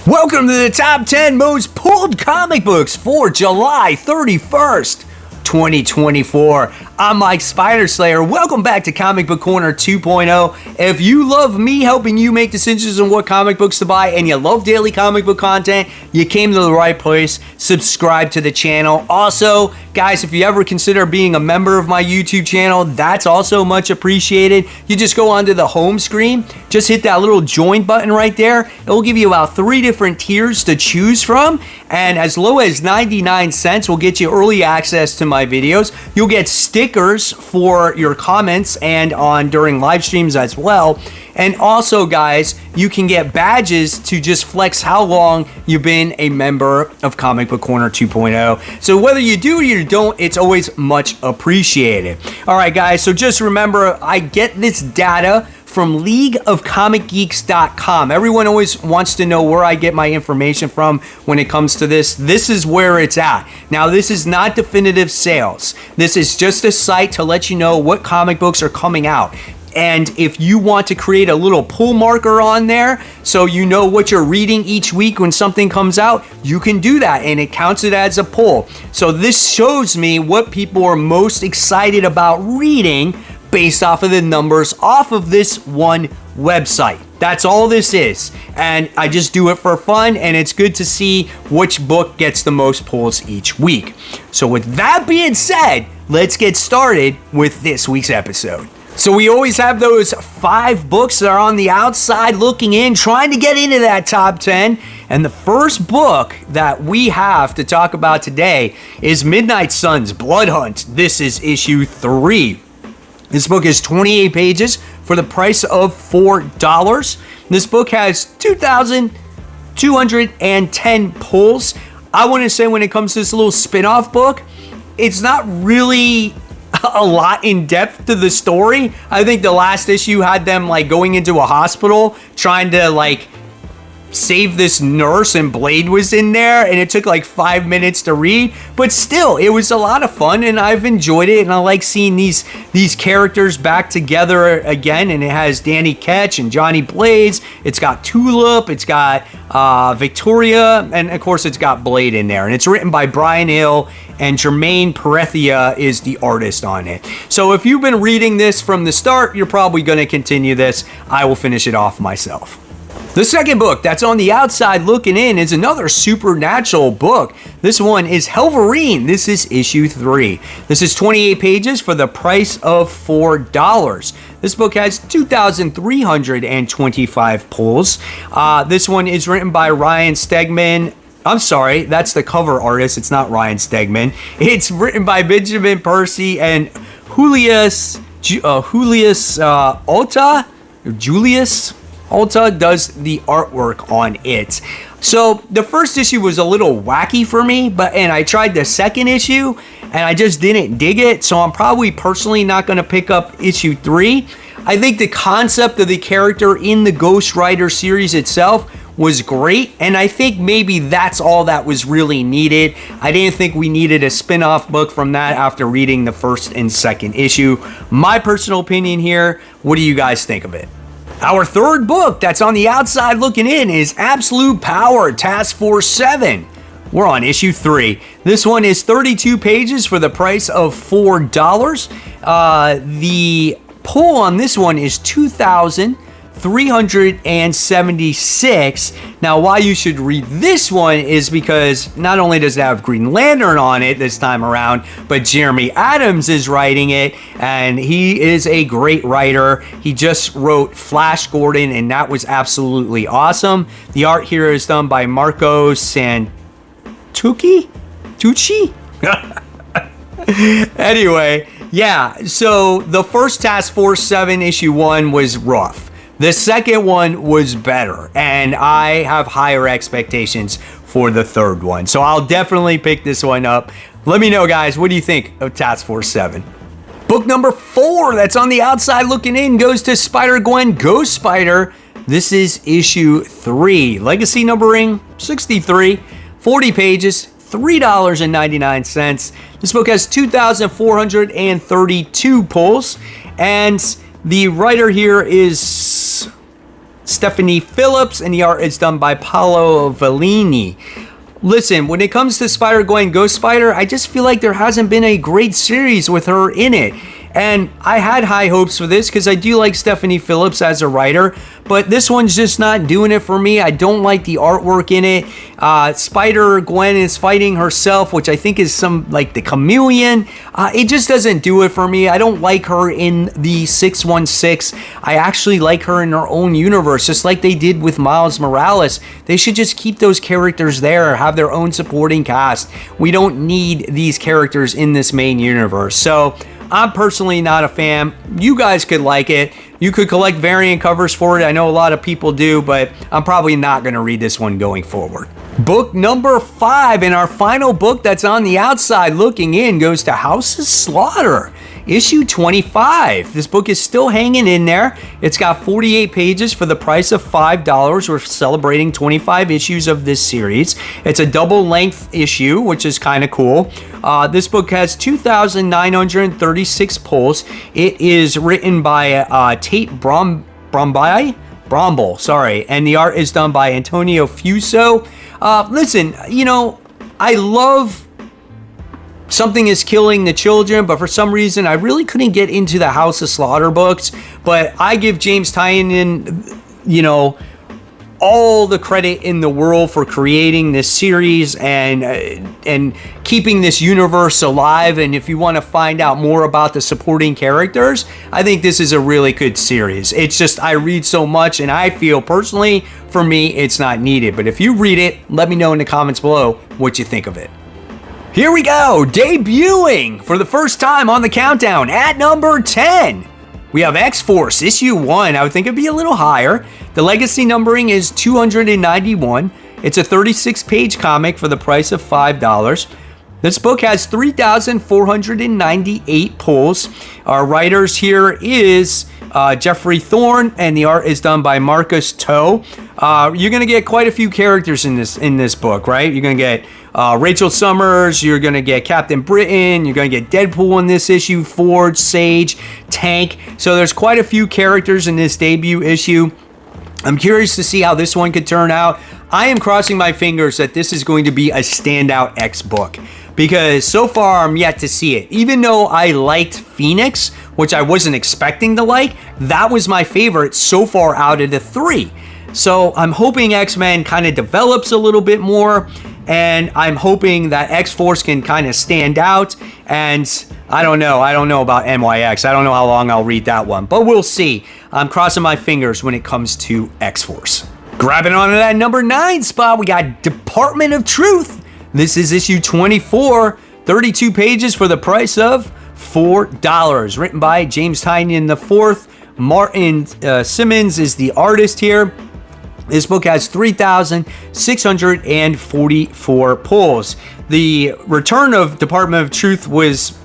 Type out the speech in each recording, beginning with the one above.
Welcome to the top 10 most pulled comic books for July 31st, 2024. I'm Mike Spider-Slayer. Welcome back to Comic Book Corner 2.0. If you love me helping you make decisions on what comic books to buy and you love daily comic book content, you came to the right place. Subscribe to the channel. Also, guys, if you ever consider being a member of my YouTube channel, that's also much appreciated. You just go onto the home screen, just hit that little join button right there. It will give you about 3 different tiers to choose from, and as low as 99 cents will get you early access to my videos. You'll get stickers for your comments and on during live streams as well. And also, guys, you can get badges to just flex how long you've been a member of Comic Book Corner 2.0. So whether you do or you don't, it's always much appreciated. All right, guys, so just remember, I get this data from leagueofcomicgeeks.com. Everyone always wants to know where I get my information from when it comes to this. This is where it's at. Now, this is not definitive sales. This is just a site to let you know what comic books are coming out. And if you want to create a little pull marker on there so you know what you're reading each week when something comes out, you can do that and it counts it as a pull. So this shows me what people are most excited about reading based off of the numbers off of this one website. That's all this is. And I just do it for fun, and it's good to see which book gets the most pulls each week. So with that being said, let's get started with this week's episode. So we always have those 5 books that are on the outside looking in, trying to get into that top 10. And the first book that we have to talk about today is Midnight Suns Blood Hunt. This is issue 3. This book is 28 pages for the price of $4. This book has 2,210 pulls. I want to say when it comes to this little spin-off book, it's not really a lot in depth to the story. I think the last issue had them like going into a hospital trying to like save this nurse, and Blade was in there, and it took like 5 minutes to read, but still it was a lot of fun and I've enjoyed it, and I like seeing these characters back together again. And it has Danny Ketch and Johnny Blaze. It's got Tulip, it's got Victoria, and of course it's got Blade in there, and it's written by Brian Hill, and Jermaine Parethia is the artist on it. So if you've been reading this from the start, you're probably going to continue this. I will finish it off myself. The second book that's on the outside looking in is another supernatural book. This one is Helverine. This is issue 3. This is 28 pages for the price of $4. This book has 2,325 pulls. This one is written by Ryan Stegman. I'm sorry, that's the cover artist. It's not Ryan Stegman. It's written by Benjamin Percy and Julius Alta. Julius Alta does the artwork on it. So the first issue was a little wacky for me, and I tried the second issue and I just didn't dig it. So I'm probably personally not going to pick up issue 3. I think the concept of the character in the Ghost Rider series itself was great, and I think maybe that's all that was really needed. I didn't think we needed a spin-off book from that after reading the first and second issue. My personal opinion here. What do you guys think of it? Our third book that's on the outside looking in is Absolute Power Task Force 7. We're on issue 3. This one is 32 pages for the price of $4. The pull on this one is 2,376. Now, why you should read this one is because not only does it have Green Lantern on it this time around, but Jeremy Adams is writing it, and he is a great writer. He just wrote Flash Gordon, and that was absolutely awesome. The art here is done by Marco Santucci? Anyway, yeah, so the first Task Force 7 issue 1 was rough. The second one was better, and I have higher expectations for the third one. So I'll definitely pick this one up. Let me know, guys, what do you think of Task Force 7? Book number 4 that's on the outside looking in goes to Spider-Gwen Ghost Spider. This is issue 3. Legacy numbering 63, 40 pages, $3.99. This book has 2,432 pulls, and the writer here is Stephanie Phillips, and the art is done by Paolo Vellini. Listen, when it comes to Spider-Gwen Ghost Spider, I just feel like there hasn't been a great series with her in it. And I had high hopes for this because I do like Stephanie Phillips as a writer, but this one's just not doing it for me. I don't like the artwork in it. Spider-Gwen is fighting herself, which I think is some like the chameleon. It just doesn't do it for me. I don't like her in the 616. I actually like her in her own universe, just like they did with Miles Morales. They should just keep those characters there, have their own supporting cast. We don't need these characters in this main universe. So I'm personally not a fan. You guys could like it. You could collect variant covers for it. I know a lot of people do, but I'm probably not going to read this one going forward. Book number 5, and our final book that's on the outside looking in, goes to House of Slaughter, issue 25. This book is still hanging in there. It's got 48 pages for the price of $5. We're celebrating 25 issues of this series. It's a double length issue, which is kind of cool. This book has 2,936 pulls. It is written by Tate Bromble, sorry, and the art is done by Antonio Fuso. Listen, you know, I love Something is Killing the Children, but for some reason I really couldn't get into the House of Slaughter books. But I give James Tynion, you know, all the credit in the world for creating this series and keeping this universe alive. And if you want to find out more about the supporting characters, I think this is a really good series. It's just I read so much, and I feel personally, for me, it's not needed. But if you read it, let me know in the comments below what you think of it. Here we go, debuting for the first time on the countdown at number 10. We have X-Force, issue 1. I would think it'd be a little higher. The legacy numbering is 291. It's a 36-page comic for the price of $5. This book has 3,498 pulls. Our writers here is Jeffrey Thorne, and the art is done by Marcus Toe. You're going to get quite a few characters in this book, right? You're going to get Rachel Summers, you're going to get Captain Britain, you're going to get Deadpool in this issue, Forge, Sage, Tank. So there's quite a few characters in this debut issue. I'm curious to see how this one could turn out. I am crossing my fingers that this is going to be a standout X book, because so far I'm yet to see it. Even though I liked Phoenix, which I wasn't expecting to like, that was my favorite so far out of the 3. So I'm hoping X-Men kind of develops a little bit more, and I'm hoping that X-Force can kind of stand out. And I don't know about NYX. I don't know how long I'll read that one, but we'll see. I'm crossing my fingers when it comes to X-Force. Grabbing onto that number 9 spot, we got Department of Truth. This is issue 24, 32 pages for the price of $4. Written by James Tynion IV. Martin Simmons is the artist here. This book has 3,644 pulls. The return of Department of Truth was,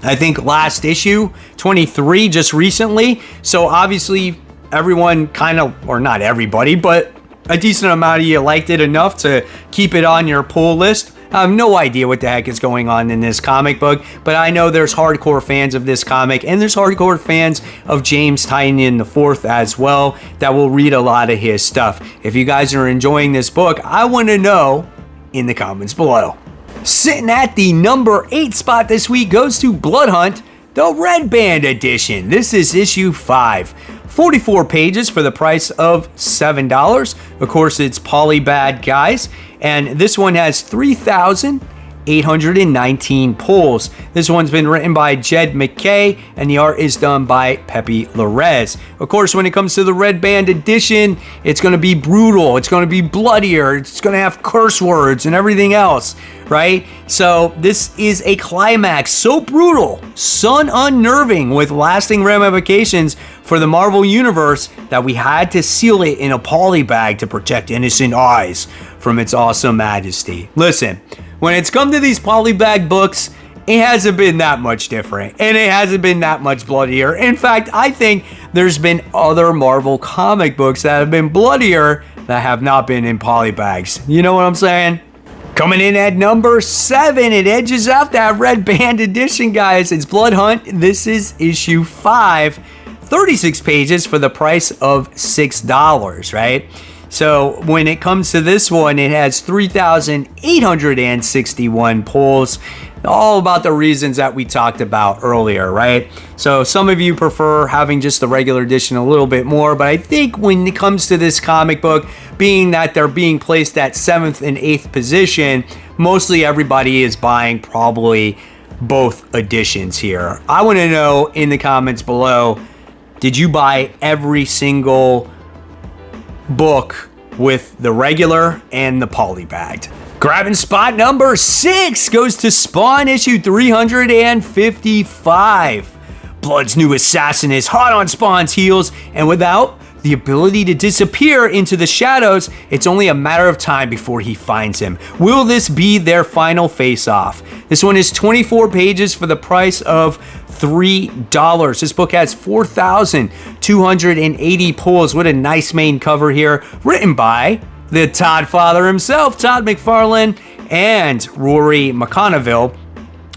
I think, last issue, 23, just recently. So obviously everyone kind of, or not everybody, but a decent amount of you liked it enough to keep it on your pull list. I have no idea what the heck is going on in this comic book, but I know there's hardcore fans of this comic, and there's hardcore fans of James Tynion IV as well that will read a lot of his stuff. If you guys are enjoying this book, I want to know in the comments below. Sitting at the number 8 spot this week goes to Blood Hunt, the Red Band edition. This is issue 5. 44 pages for the price of $7. Of course, it's Polybad Guys, and this one has 3,819 pulls. This one's been written by Jed McKay, and the art is done by Pepe Larez. Of course, when it comes to the Red Band edition, it's going to be brutal, it's going to be bloodier, it's going to have curse words and everything else, right? So this is a climax so brutal, so unnerving, with lasting ramifications for the Marvel Universe that we had to seal it in a poly bag to protect innocent eyes from its awesome majesty. Listen, when it's come to these polybag books, it hasn't been that much different, and it hasn't been that much bloodier. In fact, I think there's been other Marvel comic books that have been bloodier that have not been in polybags. You know what I'm saying? Coming in at number 7, it edges out that Red Band edition, guys. It's Blood Hunt. This is issue 5. 36 pages for the price of $6, right? So when it comes to this one, it has 3,861 pulls, all about the reasons that we talked about earlier, right? So some of you prefer having just the regular edition a little bit more, but I think when it comes to this comic book, being that they're being placed at 7th and 8th position, mostly everybody is buying probably both editions here. I want to know in the comments below, did you buy every single book with the regular and the polybagged? Grabbing spot number 6 goes to Spawn issue 355. Blood's new assassin is hot on Spawn's heels, and without the ability to disappear into the shadows, it's only a matter of time before he finds him. Will this be their final face-off? This one is 24 pages for the price of $3. This book has 4,280 pulls. What a nice main cover here. Written by the Todd father himself, Todd McFarlane, and Rory McConneville.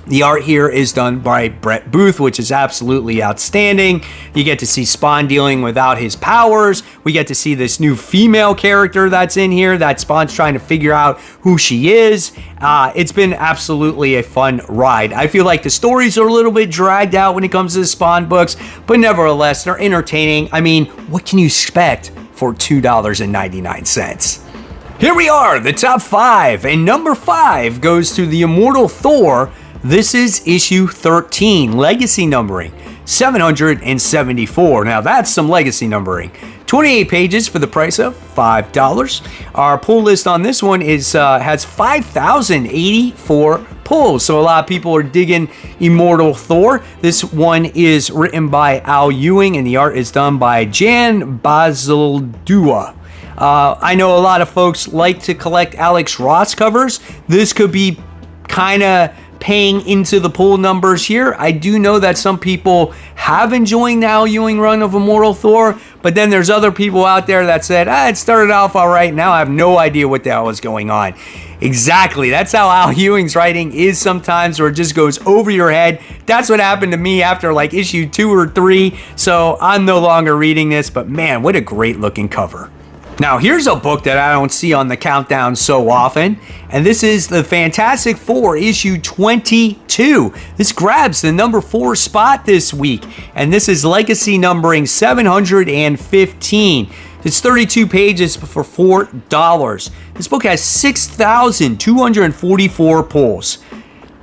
The art here is done by Brett Booth, which is absolutely outstanding. You get to see Spawn dealing without his powers. We get to see this new female character that's in here that Spawn's trying to figure out who she is. It's been absolutely a fun ride. I feel like the stories are a little bit dragged out when it comes to the Spawn books, but nevertheless, they're entertaining. I mean, what can you expect for $2.99? Here we are, the top 5, and number 5 goes to the Immortal Thor. This is issue 13, legacy numbering, 774. Now that's some legacy numbering. 28 pages for the price of $5. Our pull list on this one is has 5,084 pulls. So a lot of people are digging Immortal Thor. This one is written by Al Ewing, and the art is done by Jan Bazaldua. I know a lot of folks like to collect Alex Ross covers. This could be kind of paying into the pull numbers here. I do know that some people have enjoyed the Al Ewing run of Immortal Thor, but then there's other people out there that said, it started off all right, now I have no idea what the hell is going on. Exactly, that's how Al Ewing's writing is sometimes, where it just goes over your head. That's what happened to me after like issue 2 or 3, so I'm no longer reading this, but man, what a great looking cover. Now, here's a book that I don't see on the countdown so often, and this is the Fantastic Four, issue 22. This grabs the number 4 spot this week, and this is legacy numbering 715. It's 32 pages for $4. This book has 6,244 pulls.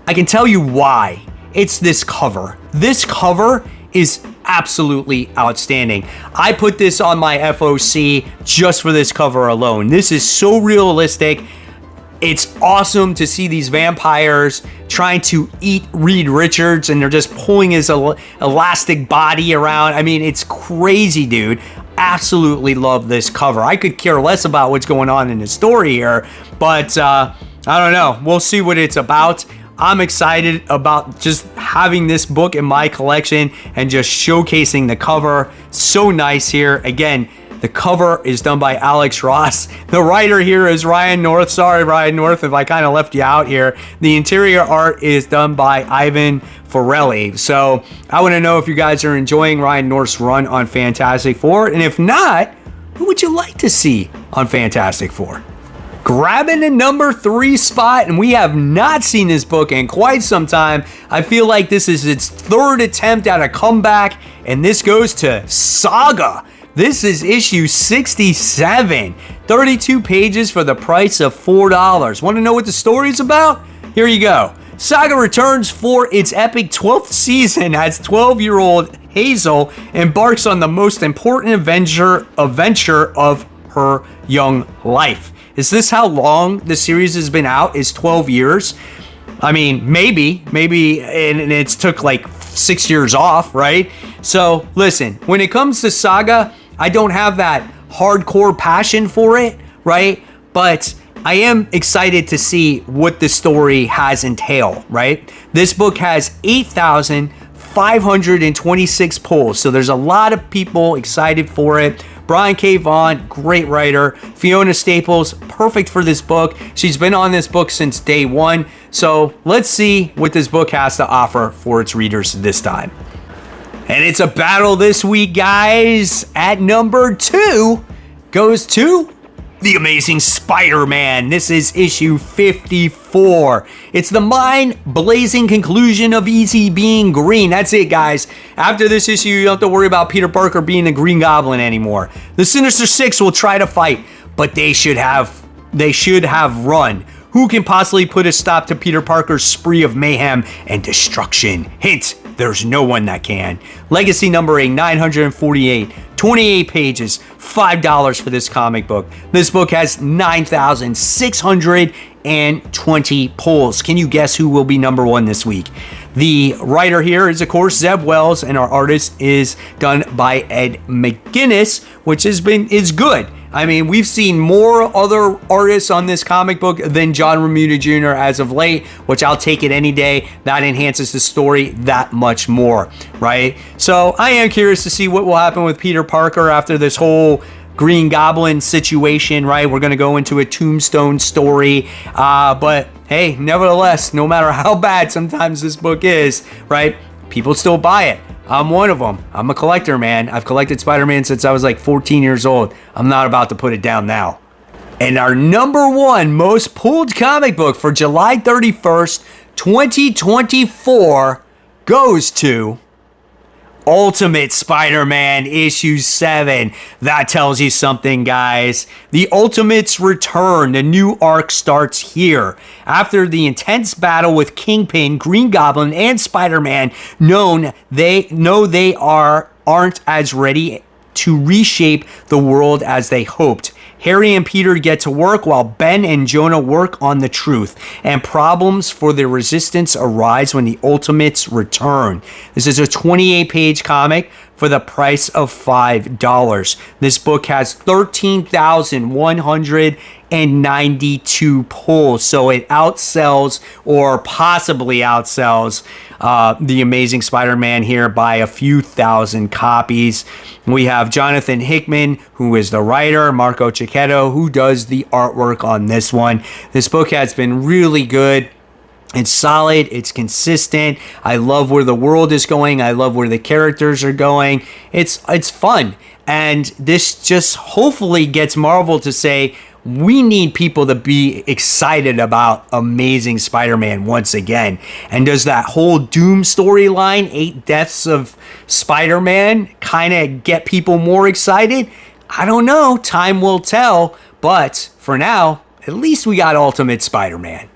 I can tell you why. It's this cover. This cover is absolutely outstanding. I put this on my FOC just for this cover alone. This is so realistic. It's awesome to see these vampires trying to eat Reed Richards, and they're just pulling his elastic body around. I mean, it's crazy, dude. Absolutely love this cover. I could care less about what's going on in the story here, but I don't know. We'll see what it's about. I'm excited about just having this book in my collection and just showcasing the cover. So nice here. Again, the cover is done by Alex Ross. The writer here is Ryan North. Sorry, Ryan North, if I kind of left you out here. The interior art is done by Ivan Forelli. So I want to know if you guys are enjoying Ryan North's run on Fantastic Four. And if not, who would you like to see on Fantastic Four? Grabbing the number 3 spot, and we have not seen this book in quite some time. I feel like this is its 3rd attempt at a comeback, and this goes to Saga. This is issue 67, 32 pages for the price of $4. Want to know what the story is about? Here you go. Saga returns for its epic 12th season as 12-year-old Hazel embarks on the most important adventure of her young life. Is this how long the series has been out? Is 12 years? I mean, maybe, and it's took like 6 years off, right? So listen, when it comes to Saga, I don't have that hardcore passion for it, right? But I am excited to see what the story has entailed, right? This book has 8,526 pulls, so there's a lot of people excited for it. Brian K. Vaughan, great writer. Fiona Staples, perfect for this book. She's been on this book since day one. So let's see what this book has to offer for its readers this time. And it's a battle this week, guys. At number 2 goes to The Amazing Spider-Man. This is issue 54. It's the mind-blazing conclusion of Easy being green. That's it, guys. After this issue, you don't have to worry about Peter Parker being the Green Goblin anymore. The Sinister Six will try to fight, but they should have run. Who can possibly put a stop to Peter Parker's spree of mayhem and destruction? Hint, there's no one that can. Legacy number 8, 948, 28 pages, $5 for this comic book. This book has 9,620 pulls. Can you guess who will be number 1 this week? The writer here is, of course, Zeb Wells, and our artist is done by Ed McGuinness, which is good. I mean, we've seen more other artists on this comic book than John Romita Jr. as of late, which I'll take it any day. That enhances the story that much more, right? So I am curious to see what will happen with Peter Parker after this whole Green Goblin situation, right? We're going to go into a Tombstone story, but hey, nevertheless, no matter how bad sometimes this book is, right, people still buy it. I'm one of them. I'm a collector, man. I've collected Spider-Man since I was like 14 years old. I'm not about to put it down now. And our number 1 most pulled comic book for July 31st, 2024 goes to Ultimate Spider-Man issue 7. That tells you something, guys. The Ultimates return. The new arc starts here. After the intense battle with Kingpin, Green Goblin, and Spider-Man, they aren't as ready to reshape the world as they hoped. Harry and Peter get to work while Ben and Jonah work on the truth, and problems for the Resistance arise when the Ultimates return. This is a 28-page comic for the price of $5. This book has 13,192 pulls, so it outsells or possibly outsells The Amazing Spider-Man here by a few thousand copies. We have Jonathan Hickman, who is the writer, Marco Cicchetto, who does the artwork on this one. This book has been really good. It's solid. It's consistent. I love where the world is going. I love where the characters are going. It's fun. And this just hopefully gets Marvel to say, we need people to be excited about Amazing Spider-Man once again. And does that whole Doom storyline, 8 Deaths of Spider-Man, kind of get people more excited? I don't know. Time will tell. But for now, at least we got Ultimate Spider-Man.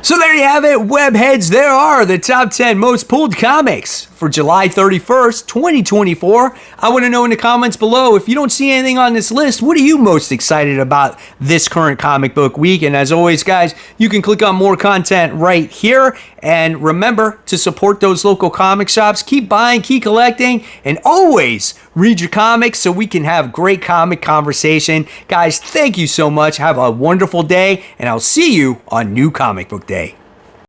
So there you have it, webheads. There are the top 10 most pulled comics for July 31st, 2024. I want to know in the comments below, if you don't see anything on this list, what are you most excited about this current comic book week? And as always, guys, you can click on more content right here. And remember to support those local comic shops. Keep buying, keep collecting, and always read your comics so we can have great comic conversation. Guys, thank you so much. Have a wonderful day, and I'll see you on New Comic Book Day.